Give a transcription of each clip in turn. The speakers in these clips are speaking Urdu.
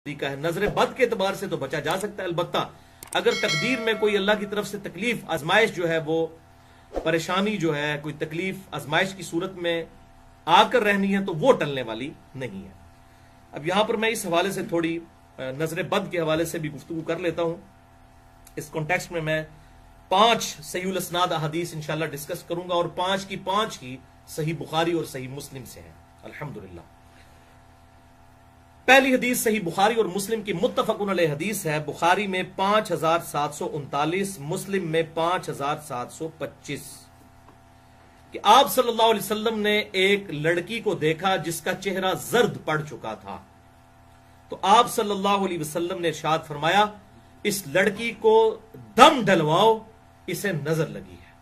طریقہ ہے. نظر بد کے اعتبار سے تو بچا جا سکتا ہے، البتہ اگر تقدیر میں کوئی اللہ کی طرف سے تکلیف آزمائش جو ہے وہ پریشانی جو ہے کوئی تکلیف آزمائش کی صورت میں آ کر رہنی ہے تو وہ ٹلنے والی نہیں ہے. اب یہاں پر میں اس حوالے سے تھوڑی نظر بد کے حوالے سے بھی گفتگو کر لیتا ہوں. اس کانٹیکسٹ میں 5 صحیح الاسناد احادیث انشاءاللہ ڈسکس کروں گا، اور 5 کی 5 ہی صحیح بخاری اور صحیح مسلم سے ہیں الحمدللہ. پہلی حدیث صحیح بخاری اور مسلم کی متفقن علیہ حدیث ہے. بخاری میں 5739، مسلم میں 5725 کہ آپ صلی اللہ علیہ وسلم نے ایک لڑکی کو دیکھا جس کا چہرہ زرد پڑ چکا تھا، تو آپ صلی اللہ علیہ وسلم نے ارشاد فرمایا اس لڑکی کو دم ڈلواؤ، اسے نظر لگی ہے.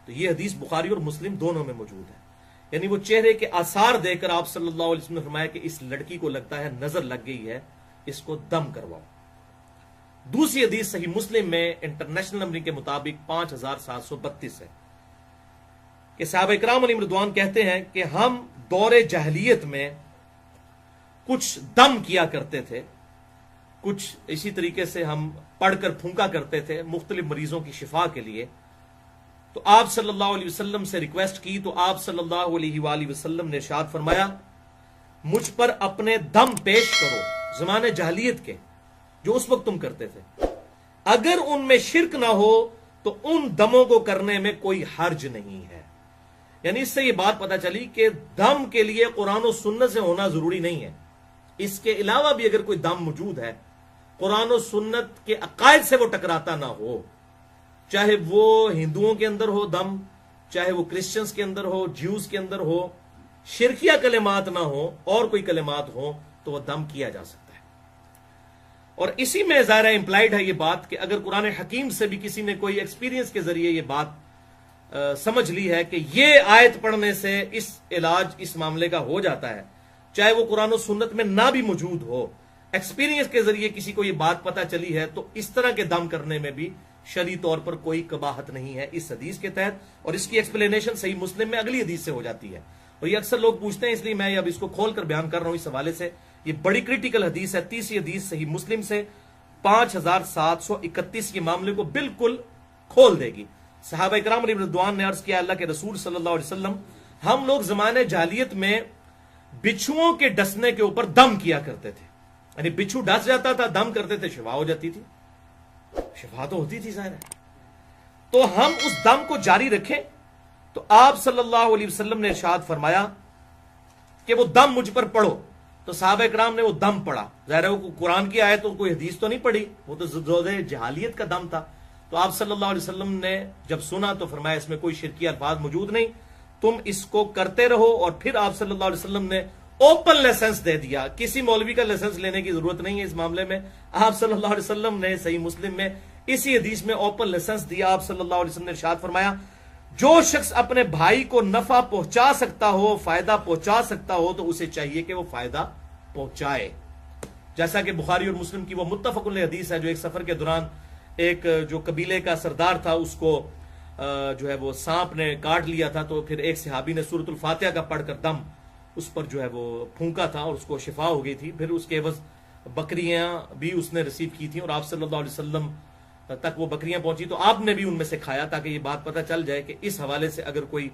تو یہ حدیث بخاری اور مسلم دونوں میں موجود ہے. یعنی وہ چہرے کے آثار دے کر آپ صلی اللہ علیہ وسلم نے فرمایا کہ اس لڑکی کو لگتا ہے نظر لگ گئی ہے، اس کو دم کرواؤ. دوسری حدیث صحیح مسلم میں انٹرنیشنل نمبر کے مطابق 5732 ہے کہ صحابہ اکرام علیہم رضوان کہتے ہیں کہ ہم دور جاہلیت میں کچھ دم کیا کرتے تھے، کچھ اسی طریقے سے ہم پڑھ کر پھونکا کرتے تھے مختلف مریضوں کی شفا کے لیے. تو آپ صلی اللہ علیہ وسلم سے ریکویسٹ کی تو آپ صلی اللہ علیہ وآلہ وسلم نے ارشاد فرمایا مجھ پر اپنے دم پیش کرو زمانے جاہلیت کے جو اس وقت تم کرتے تھے، اگر ان میں شرک نہ ہو تو ان دموں کو کرنے میں کوئی حرج نہیں ہے. یعنی اس سے یہ بات پتہ چلی کہ دم کے لیے قرآن و سنت سے ہونا ضروری نہیں ہے. اس کے علاوہ بھی اگر کوئی دم موجود ہے قرآن و سنت کے عقائد سے وہ ٹکراتا نہ ہو، چاہے وہ ہندوؤں کے اندر ہو دم، چاہے وہ کرسچنز کے اندر ہو، جیوز کے اندر ہو، شرکیہ کلمات نہ ہو اور کوئی کلمات ہو، تو وہ دم کیا جا سکتا ہے. اور اسی میں ظاہر امپلائڈ ہے یہ بات کہ اگر قرآن حکیم سے بھی کسی نے کوئی ایکسپیرینس کے ذریعے یہ بات سمجھ لی ہے کہ یہ آیت پڑھنے سے اس علاج اس معاملے کا ہو جاتا ہے، چاہے وہ قرآن و سنت میں نہ بھی موجود ہو، ایکسپیرینس کے ذریعے کسی کو یہ بات پتہ چلی ہے، تو اس طرح کے دم کرنے میں بھی شرعی طور پر کوئی قباحت نہیں ہے اس حدیث کے تحت. اور اس کی ایکسپلینیشن صحیح مسلم میں اگلی حدیث سے ہو جاتی ہے، اور یہ اکثر لوگ پوچھتے ہیں اس لیے میں اب اس کو کھول کر بیان کر رہا ہوں اس حوالے سے. یہ بڑی کریٹیکل حدیث ہے. تیسری حدیث صحیح مسلم سے 5731 کے معاملے کو بالکل کھول دے گی. صحابہ اکرام علیہ رضوان نے عرض کیا اللہ کے رسول صلی اللہ علیہ وسلم ہم لوگ زمانے جاہلیت میں بچھوؤں کے ڈسنے کے اوپر دم کیا کرتے تھے. یعنی بچھو ڈس جاتا تھا، دم کرتے تھے، شفا ہو جاتی تھی. شفا تو ہوتی تھی ظاہر ہے. تو ہم اس دم کو جاری رکھیں. تو آپ صلی اللہ علیہ وسلم نے ارشاد فرمایا کہ وہ دم مجھ پر پڑھو. تو صحابہ اکرام نے وہ دم پڑھا. ظاہر ہے وہ قرآن کی آیت تو کوئی حدیث تو نہیں پڑھی، وہ تو زود جہالیت کا دم تھا. تو آپ صلی اللہ علیہ وسلم نے جب سنا تو فرمایا اس میں کوئی شرکی الفاظ موجود نہیں، تم اس کو کرتے رہو. اور پھر آپ صلی اللہ علیہ وسلم نے اوپن لائسنس دے دیا. کسی مولوی کا لائسنس لینے کی ضرورت نہیں ہے اس معاملے میں. آپ صلی اللہ علیہ وسلم نے صحیح مسلم میں اسی حدیث میں اوپن لائسنس دیا. آپ صلی اللہ علیہ وسلم نے ارشاد فرمایا جو شخص اپنے بھائی کو نفع پہنچا سکتا ہو، فائدہ پہنچا سکتا ہو، تو اسے چاہیے کہ وہ فائدہ پہنچائے. جیسا کہ بخاری اور مسلم کی وہ متفق علیہ حدیث ہے جو ایک سفر کے دوران ایک جو قبیلے کا سردار تھا اس کو جو ہے وہ سانپ نے کاٹ لیا تھا. تو پھر ایک صحابی نے سورۃ الفاتحہ کا پڑھ کر دم اس پر جو ہے وہ پھونکا تھا اور اس کو شفا ہو گئی تھی. پھر اس کے عوض بکریاں بھی اس نے ریسیو کی تھیں اور آپ صلی اللہ علیہ وسلم تک وہ بکریاں پہنچی تو آپ نے بھی ان میں سے کھایا تاکہ یہ بات پتہ چل جائے کہ اس حوالے سے اگر کوئی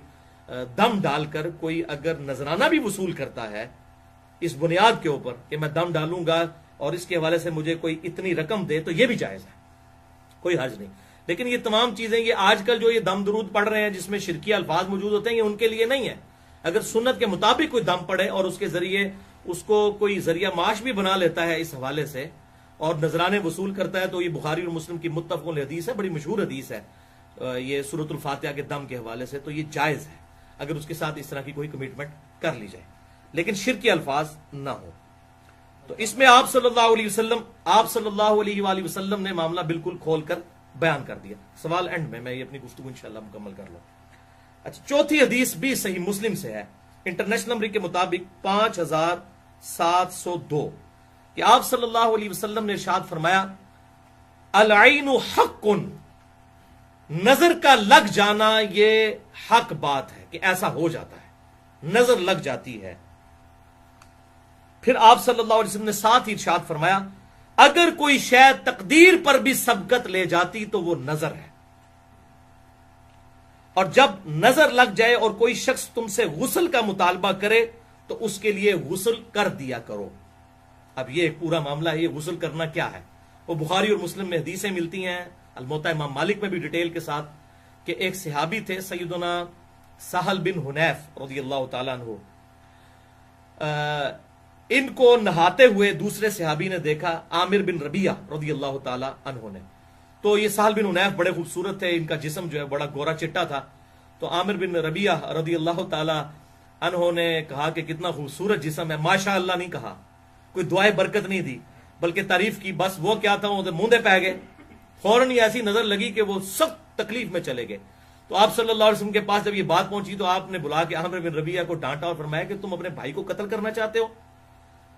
دم ڈال کر کوئی اگر نذرانہ بھی وصول کرتا ہے اس بنیاد کے اوپر کہ میں دم ڈالوں گا اور اس کے حوالے سے مجھے کوئی اتنی رقم دے تو یہ بھی جائز ہے، کوئی حرج نہیں. لیکن یہ تمام چیزیں یہ آج کل جو یہ دم درود پڑھ رہے ہیں جس میں شرکیہ الفاظ موجود ہوتے ہیں یہ ان کے لیے نہیں ہے. اگر سنت کے مطابق کوئی دم پڑے اور اس کے ذریعے اس کو کوئی ذریعہ معاش بھی بنا لیتا ہے اس حوالے سے اور نذرانے وصول کرتا ہے تو یہ بخاری اور مسلم کی متفق علیہ حدیث ہے، بڑی مشہور حدیث ہے یہ سورۃ الفاتحہ کے دم کے حوالے سے. تو یہ جائز ہے اگر اس کے ساتھ اس طرح کی کوئی کمٹمنٹ کر لی جائے لیکن شرکی الفاظ نہ ہو. تو اس میں آپ صلی اللہ علیہ وآلہ وسلم نے معاملہ بالکل کھول کر بیان کر دیا. سوال اینڈ میں یہ اپنی گفتگو انشاءاللہ مکمل کر لوں. اچھا، چوتھی حدیث بھی صحیح مسلم سے ہے انٹرنیشنل نمبر کے مطابق 5702 کہ آپ صلی اللہ علیہ وسلم نے ارشاد فرمایا العین حق، نظر کا لگ جانا یہ حق بات ہے کہ ایسا ہو جاتا ہے، نظر لگ جاتی ہے. پھر آپ صلی اللہ علیہ وسلم نے ساتھ ہی ارشاد فرمایا اگر کوئی شے تقدیر پر بھی سبقت لے جاتی تو وہ نظر ہے، اور جب نظر لگ جائے اور کوئی شخص تم سے غسل کا مطالبہ کرے تو اس کے لیے غسل کر دیا کرو۔ اب یہ ایک پورا معاملہ ہے، یہ غسل کرنا کیا ہے، وہ بخاری اور مسلم میں حدیثیں ملتی ہیں، الموطا امام مالک میں بھی ڈیٹیل کے ساتھ، کہ ایک صحابی تھے سیدنا سہل بن حنیف رضی اللہ تعالیٰ عنہ، ان کو نہاتے ہوئے دوسرے صحابی نے دیکھا، عامر بن ربیعہ رضی اللہ تعالیٰ عنہ نے۔ تو یہ سہل بن حنیف بڑے خوبصورت تھے، ان کا جسم جو ہے بڑا گورا چٹا تھا، تو عامر بن ربیعہ رضی اللہ تعالیٰ عنہ نے کہا کہ کتنا خوبصورت جسم ہے، ماشاء اللہ نہیں کہا، کوئی دعائے برکت نہیں دی، بلکہ تعریف کی۔ بس وہ کیا تھا، وہ موندے پہ گئے، فوراً یہ ایسی نظر لگی کہ وہ سخت تکلیف میں چلے گئے۔ تو آپ صلی اللہ علیہ وسلم کے پاس جب یہ بات پہنچی تو آپ نے بلا کے عامر بن ربیعہ کو ڈانٹا اور فرمایا کہ تم اپنے بھائی کو قتل کرنا چاہتے ہو،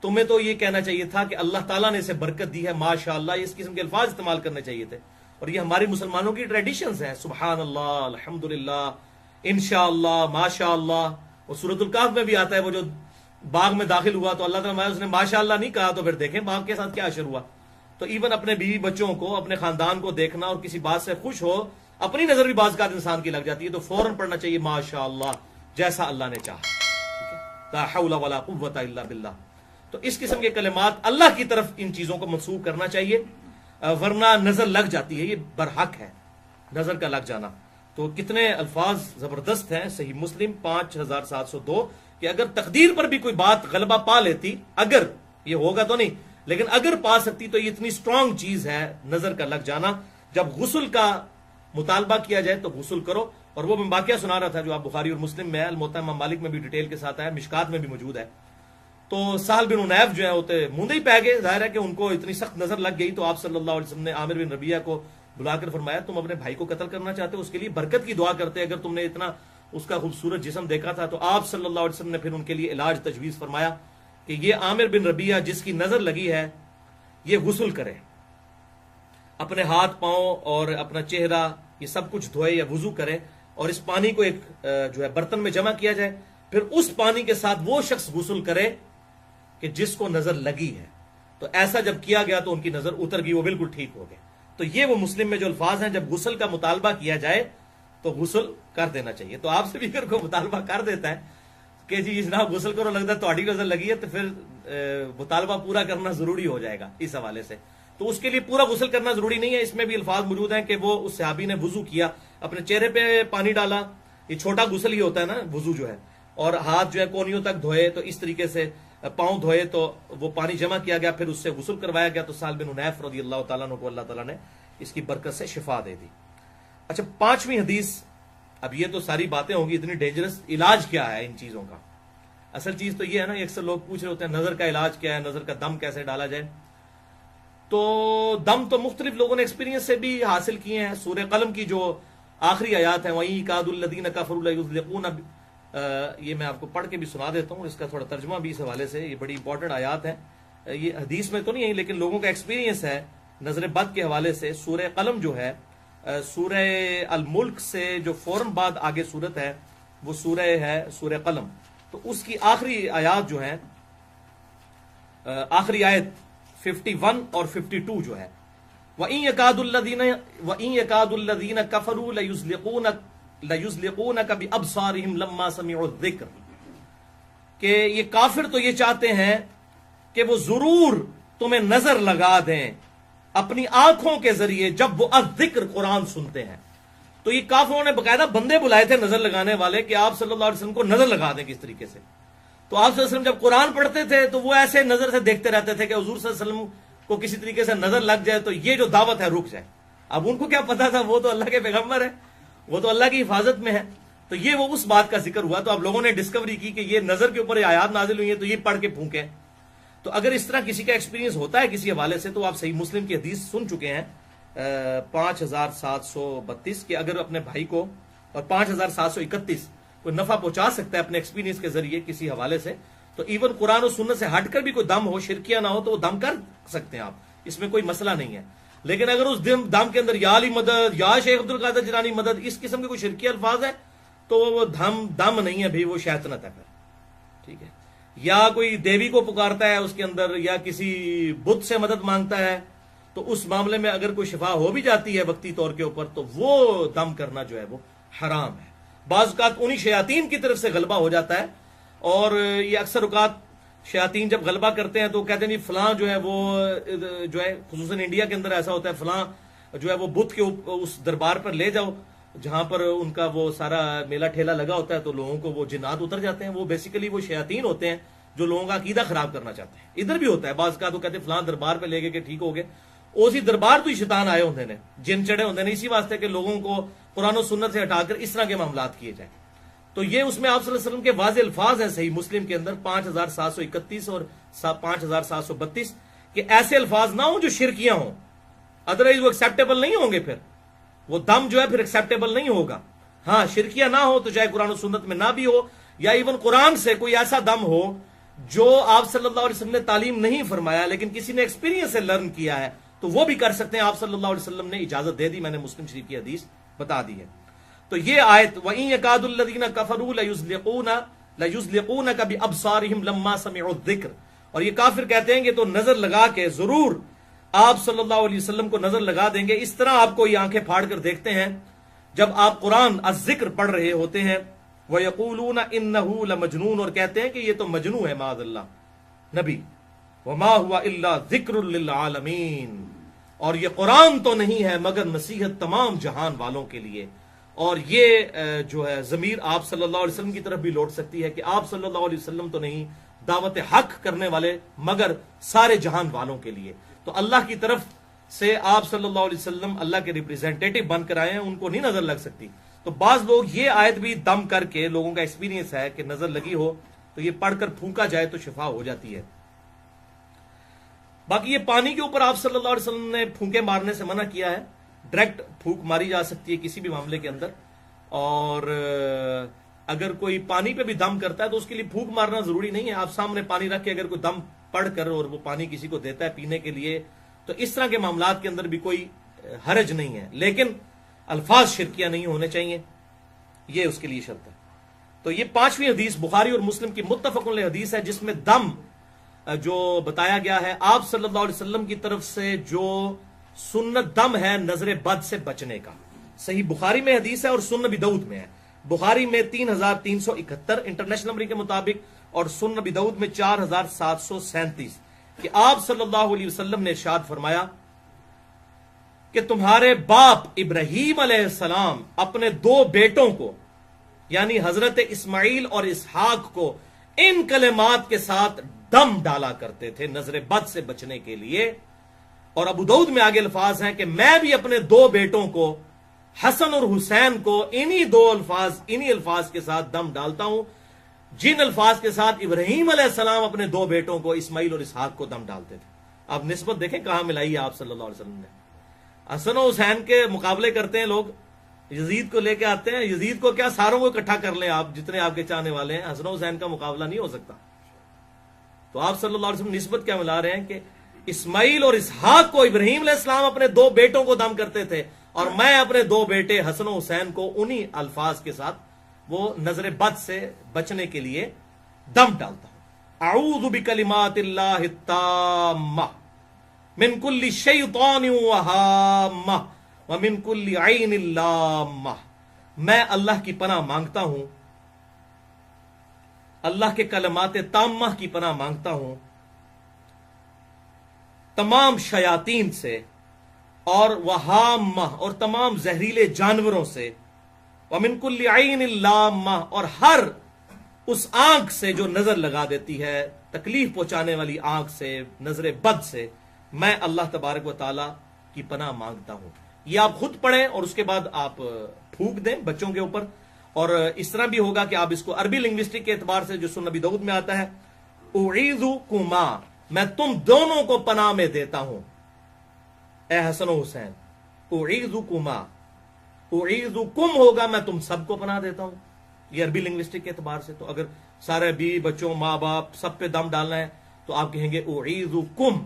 تمہیں تو یہ کہنا چاہیے تھا کہ اللہ تعالیٰ نے اسے برکت دی ہے، ماشاء اللہ، اس قسم کے الفاظ استعمال کرنے چاہیے تھے۔ اور یہ ہماری مسلمانوں کی ٹریڈیشنز ہیں، سبحان اللہ، الحمدللہ، انشاءاللہ، ماشاء اللہ۔ وہ سورۃ الکہف میں بھی آتا ہے، وہ جو باغ میں داخل ہوا تو اللہ تعالیٰ اس نے ماشاء اللہ نہیں کہا، تو پھر دیکھیں باغ کے ساتھ کیا اشر ہوا۔ تو ایون اپنے بیوی بچوں کو، اپنے خاندان کو دیکھنا اور کسی بات سے خوش ہو، اپنی نظر بھی بعض کا انسان کی لگ جاتی ہے، تو فوراً پڑھنا چاہیے ماشاء اللہ، جیسا اللہ نے چاہا، لا حول ولا قوت الا باللہ۔ تو اس قسم کے کلمات اللہ کی طرف ان چیزوں کو منسوب کرنا چاہیے، ورنہ نظر لگ جاتی ہے، یہ برحق ہے نظر کا لگ جانا۔ تو کتنے الفاظ زبردست ہیں، صحیح مسلم 5702، کہ اگر تقدیر پر بھی کوئی بات غلبہ پا لیتی، اگر یہ ہوگا تو نہیں لیکن اگر پا سکتی، تو یہ اتنی سٹرونگ چیز ہے نظر کا لگ جانا۔ جب غسل کا مطالبہ کیا جائے تو غسل کرو۔ اور وہ میں واقعہ سنا رہا تھا جو آپ بخاری اور مسلم میں ہے، الموطا امام مالک میں بھی ڈیٹیل کے ساتھ ہے، مشکات میں بھی موجود ہے۔ تو سہل بن حنیف جو ہے ہوتے موندے ہی پہ گئے، ظاہر ہے کہ ان کو اتنی سخت نظر لگ گئی، تو آپ صلی اللہ علیہ وسلم نے عامر بن ربیعہ کو بلا کر فرمایا تم اپنے بھائی کو قتل کرنا چاہتے ہو، اس کے لیے برکت کی دعا کرتے اگر تم نے اتنا اس کا خوبصورت جسم دیکھا تھا۔ تو آپ صلی اللہ علیہ وسلم نے پھر ان کے لیے علاج تجویز فرمایا کہ یہ عامر بن ربیعہ جس کی نظر لگی ہے یہ غسل کرے، اپنے ہاتھ پاؤں اور اپنا چہرہ یہ سب کچھ دھوئے یا وضو کرے، اور اس پانی کو ایک جو ہے برتن میں جمع کیا جائے، پھر اس پانی کے ساتھ وہ شخص غسل کرے کہ جس کو نظر لگی ہے۔ تو ایسا جب کیا گیا تو ان کی نظر اتر گئی، وہ بالکل ٹھیک ہو گئے۔ تو یہ وہ مسلم میں جو الفاظ ہیں، جب غسل کا مطالبہ کیا جائے تو غسل کر دینا چاہیے۔ تو آپ سے بھی اگر کوئی مطالبہ کر دیتا ہے کہ جی جناب غسل کرو، لگتا ہے تہاڈی نظر لگی ہے، تو پھر مطالبہ پورا کرنا ضروری ہو جائے گا اس حوالے سے۔ تو اس کے لیے پورا غسل کرنا ضروری نہیں ہے، اس میں بھی الفاظ موجود ہیں کہ وہ اس صحابی نے وضو کیا، اپنے چہرے پہ پانی ڈالا، یہ چھوٹا غسل ہی ہوتا ہے نا وضو جو ہے، اور ہاتھ جو ہے کونیوں تک دھوئے، تو اس طریقے سے پاؤں دھوئے، تو وہ پانی جمع کیا گیا، پھر اس سے غسل کروایا گیا۔ تو سہل بن حنیف رضی اللہ تعالیٰ عنہ کو اللہ تعالیٰ نے اس کی برکت سے شفا دے دی۔ اچھا، 5ویں حدیث۔ اب یہ تو ساری باتیں ہوں گی اتنی ڈینجرس، علاج کیا ہے ان چیزوں کا؟ اصل چیز تو یہ ہے نا، اکثر لوگ پوچھ رہے ہوتے ہیں نظر کا علاج کیا ہے، نظر کا دم کیسے ڈالا جائے؟ تو دم تو مختلف لوگوں نے ایکسپیرینس سے بھی حاصل کیے ہیں۔ سورہ قلم کی جو آخری آیات ہیں، وَإِن يَكَادُ الَّذِينَ كَفَرُوا لَيُزْلِقُونَ، یہ میں آپ کو پڑھ کے بھی سنا دیتا ہوں، اس کا تھوڑا ترجمہ بھی اس حوالے سے، یہ بڑی امپورٹنٹ آیات ہیں، یہ حدیث میں تو نہیں ہے لیکن لوگوں کا ایکسپیرینس ہے نظر بد کے حوالے سے۔ سورہ قلم جو ہے، سورہ الملک سے جو فوراً بعد آگے سورت ہے وہ سورہ ہے سورہ قلم، تو اس کی آخری آیات جو ہیں، آخری آیت 51 اور 52 جو ہے، وَإِن يَكَادُ الَّذِينَ كَفَرُوا لَيُزْلِقُونَكَ بِأَبْصَارِهِمْ لَمَّا سَمِعُوا الذِّكْرَ، کہ یہ کافر تو یہ چاہتے ہیں کہ وہ ضرور تمہیں نظر لگا دیں اپنی آنکھوں کے ذریعے جب وہ الذکر قرآن سنتے ہیں۔ تو یہ کافروں نے باقاعدہ بندے بلائے تھے نظر لگانے والے کہ آپ صلی اللہ علیہ وسلم کو نظر لگا دیں کس طریقے سے۔ تو آپ صلی اللہ علیہ وسلم جب قرآن پڑھتے تھے تو وہ ایسے نظر سے دیکھتے رہتے تھے کہ حضور صلی اللہ علیہ وسلم کو کسی طریقے سے نظر لگ جائے تو یہ جو دعوت ہے رک جائے۔ اب ان کو کیا پتا تھا، وہ تو اللہ کے پیغمبر ہے، وہ تو اللہ کی حفاظت میں ہے۔ تو یہ وہ اس بات کا ذکر ہوا، تو اب لوگوں نے ڈسکوری کی کہ یہ نظر کے اوپر یہ آیات نازل ہوئی ہیں تو یہ پڑھ کے پھونکیں۔ تو اگر اس طرح کسی کا ایکسپیرینس ہوتا ہے کسی حوالے سے، تو آپ صحیح مسلم کی حدیث سن چکے ہیں 5732 کہ اگر اپنے بھائی کو، اور 5731 کوئی نفع پہنچا سکتا ہے اپنے ایکسپیرینس کے ذریعے کسی حوالے سے، تو ایون قرآن و سنت سے ہٹ کر بھی کوئی دم ہو، شرکیہ نہ ہو، تو وہ دم کر سکتے ہیں آپ، اس میں کوئی مسئلہ نہیں ہے۔ لیکن اگر اس دم کے اندر یا علی مدد، یا شیخ عبد القادر جیلانی مدد، اس قسم کے کوئی شرکیہ الفاظ ہے تو وہ دم نہیں ہے بھی، وہ شیطنت ہے پھر، ٹھیک ہے۔ یا کوئی دیوی کو پکارتا ہے اس کے اندر، یا کسی بت سے مدد مانگتا ہے، تو اس معاملے میں اگر کوئی شفا ہو بھی جاتی ہے وقتی طور کے اوپر، تو وہ دم کرنا جو ہے وہ حرام ہے۔ بعض اوقات انہی شیاطین کی طرف سے غلبہ ہو جاتا ہے، اور یہ اکثر اوقات شیاطین جب غلبہ کرتے ہیں تو کہتے ہیں جی فلاں جو ہے وہ جو ہے، خصوصاً انڈیا کے اندر ایسا ہوتا ہے، فلاں جو ہے وہ بت کے اس دربار پر لے جاؤ جہاں پر ان کا وہ سارا میلہ ٹھیلا لگا ہوتا ہے، تو لوگوں کو وہ جنات اتر جاتے ہیں۔ وہ بیسیکلی وہ شیاطین ہوتے ہیں جو لوگوں کا عقیدہ خراب کرنا چاہتے ہیں۔ ادھر بھی ہوتا ہے بعض کا، تو کہتے ہیں فلاں دربار پہ لے گئے کہ ٹھیک ہو گئے، اسی دربار تو ہی شیطان آئے ہوتے ہیں، جن چڑھے ہوتے ہیں، اسی واسطے کہ لوگوں کو قرآن و سنت سے ہٹا کر اس طرح کے معاملات کیے جائیں۔ تو یہ اس میں آپ صلی اللہ علیہ وسلم کے واضح الفاظ ہیں صحیح مسلم کے اندر 5731 اور 5732 کہ ایسے الفاظ نہ ہوں جو شرکیاں ہوں، ادروائز وہ ایکسیپٹیبل نہیں ہوں گے، پھر وہ دم جو ہے پھر ایکسیپٹیبل نہیں ہوگا۔ ہاں شرکیاں نہ ہو تو چاہے قرآن و سنت میں نہ بھی ہو، یا ایون قرآن سے کوئی ایسا دم ہو جو آپ صلی اللہ علیہ وسلم نے تعلیم نہیں فرمایا لیکن کسی نے ایکسپیرینس سے لرن کیا ہے، تو وہ بھی کر سکتے ہیں۔ آپ صلی اللہ علیہ وسلم نے اجازت دے دی، میں نے مسلم شریف کی حدیث بتا دی ہے۔ تو یہ آیت وَإِن يَكَادُ الَّذِينَ كَفَرُوا لَيُزْلِقُونَكَ بِأَبْصَارِهِمْ لَمَّا سَمِعُوا الذِّكْرَ، اور یہ کافر کہتے ہیں کہ تو نظر لگا کے ضرور آپ صلی اللہ علیہ وسلم کو نظر لگا دیں گے، اس طرح آپ کو یہ آنکھیں پھاڑ کر دیکھتے ہیں جب آپ قرآن الذکر پڑھ رہے ہوتے ہیں۔ وَيَقُولُونَ إِنَّهُ لَمَجْنُونَ، اور کہتے ہیں کہ یہ تو مجنون ہے معاذ اللہ نبی۔ وَمَا هُوَ إِلَّا ذِكْرٌ لِّلْعَالَمِينَ، اور یہ قرآن تو نہیں ہے مگر نصیحت تمام جہان والوں کے لیے۔ اور یہ جو ہے ضمیر آپ صلی اللہ علیہ وسلم کی طرف بھی لوٹ سکتی ہے کہ آپ صلی اللہ علیہ وسلم تو نہیں، دعوت حق کرنے والے مگر سارے جہان والوں کے لیے۔ تو اللہ کی طرف سے آپ صلی اللہ علیہ وسلم اللہ کے ریپریزنٹیٹو بن کر آئے ہیں، ان کو نہیں نظر لگ سکتی۔ تو بعض لوگ یہ آیت بھی دم کر کے، لوگوں کا ایکسپیرینس ہے کہ نظر لگی ہو تو یہ پڑھ کر پھونکا جائے تو شفا ہو جاتی ہے۔ باقی یہ پانی کے اوپر آپ صلی اللہ علیہ وسلم نے پھونکے مارنے سے منع کیا ہے، ڈائریکٹ پھونک ماری جا سکتی ہے کسی بھی معاملے کے اندر، اور اگر کوئی پانی پہ بھی دم کرتا ہے تو اس کے لیے پھونک مارنا ضروری نہیں ہے۔ آپ سامنے پانی رکھ کے اگر کوئی دم پڑھ کر اور وہ پانی کسی کو دیتا ہے پینے کے لیے تو اس طرح کے معاملات کے اندر بھی کوئی حرج نہیں ہے، لیکن الفاظ شرکیہ نہیں ہونے چاہیے، یہ اس کے لیے شرط ہے۔ تو یہ 5ویں حدیث بخاری اور مسلم کی متفق علیہ حدیث ہے، جس میں دم جو بتایا گیا ہے آپ صلی اللہ علیہ وسلم کی طرف سے جو سنت دم ہے نظر بد سے بچنے کا۔ صحیح بخاری میں حدیث ہے اور سنن ابی داؤد میں ہے۔ بخاری میں 3371 انٹرنیشنل نمبر کے مطابق، اور سنن ابی داؤد میں 4737 کہ آپ صلی اللہ علیہ وسلم نے ارشاد فرمایا کہ تمہارے باپ ابراہیم علیہ السلام اپنے 2 بیٹوں کو یعنی حضرت اسماعیل اور اسحاق کو ان کلمات کے ساتھ دم ڈالا کرتے تھے نظر بد سے بچنے کے لیے۔ اور ابو داؤد میں آگے الفاظ ہیں کہ میں بھی اپنے 2 بیٹوں کو حسن اور حسین کو انہی الفاظ کے ساتھ دم ڈالتا ہوں جن الفاظ کے ساتھ ابراہیم علیہ السلام اپنے 2 بیٹوں کو اسماعیل اور اسحاق کو دم ڈالتے تھے۔ اب نسبت دیکھیں کہاں ملائی ہے آپ صلی اللہ علیہ وسلم نے۔ حسن و حسین کے مقابلے کرتے ہیں لوگ، یزید کو لے کے آتے ہیں، یزید کو کیا ساروں کو اکٹھا کر لیں آپ جتنے آپ کے چاہنے والے ہیں، حسن و حسین کا مقابلہ نہیں ہو سکتا۔ تو آپ صلی اللہ علیہ وسلم نسبت کیا ملا رہے ہیں کہ اسماعیل اور اسحاق کو ابراہیم علیہ السلام اپنے 2 بیٹوں کو دم کرتے تھے، اور میں اپنے 2 بیٹے حسن و حسین کو انہی الفاظ کے ساتھ وہ نظر بد سے بچنے کے لیے دم ڈالتا ہوں۔ اعوذ بکلمات اللہ التامہ من کل شیطان وہامہ ومن کل عین لامہ، میں اللہ کی پناہ مانگتا ہوں، اللہ کے کلمات تامہ کی پناہ مانگتا ہوں تمام شیاطین سے اور وہامہ اور تمام زہریلے جانوروں سے، ومن کل عین لامہ اور ہر اس آنکھ سے جو نظر لگا دیتی ہے، تکلیف پہنچانے والی آنکھ سے، نظر بد سے، میں اللہ تبارک و تعالی کی پناہ مانگتا ہوں۔ یہ آپ خود پڑھیں اور اس کے بعد آپ پھونک دیں بچوں کے اوپر، اور اس طرح بھی ہوگا کہ آپ اس کو عربی لنگوسٹک کے اعتبار سے جو سنن ابی داؤد میں آتا ہے، اعیذکما، میں تم دونوں کو پناہ میں دیتا ہوں اے حسن و حسین، اعیذکما، اعیذکم ہوگا میں تم سب کو پناہ دیتا ہوں، یہ عربی لنگوسٹک کے اعتبار سے۔ تو اگر سارے بیوی بچوں ماں باپ سب پہ دم ڈالنا ہے تو آپ کہیں گے اعیذکم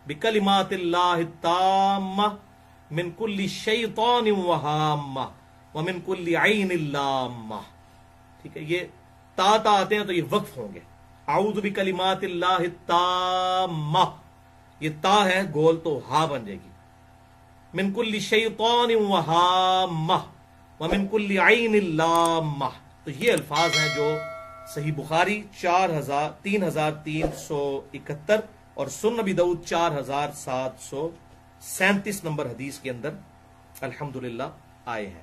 بکلمات اللہ التامہ من کل شیطان وہامہ ومن کل عین لامہ۔ ٹھیک ہے، یہ تا آتے ہیں تو یہ وقف ہوں گے، اعوذ بکلمات اللہ التامہ، یہ تا ہے گول تو ہا بن جائے گی، من کل شیطان وہامہ ومن کل عین لامہ۔ تو یہ الفاظ ہیں جو صحیح بخاری 3371 اور سنن نبی داؤد 4737 نمبر حدیث کے اندر الحمدللہ آئے ہیں۔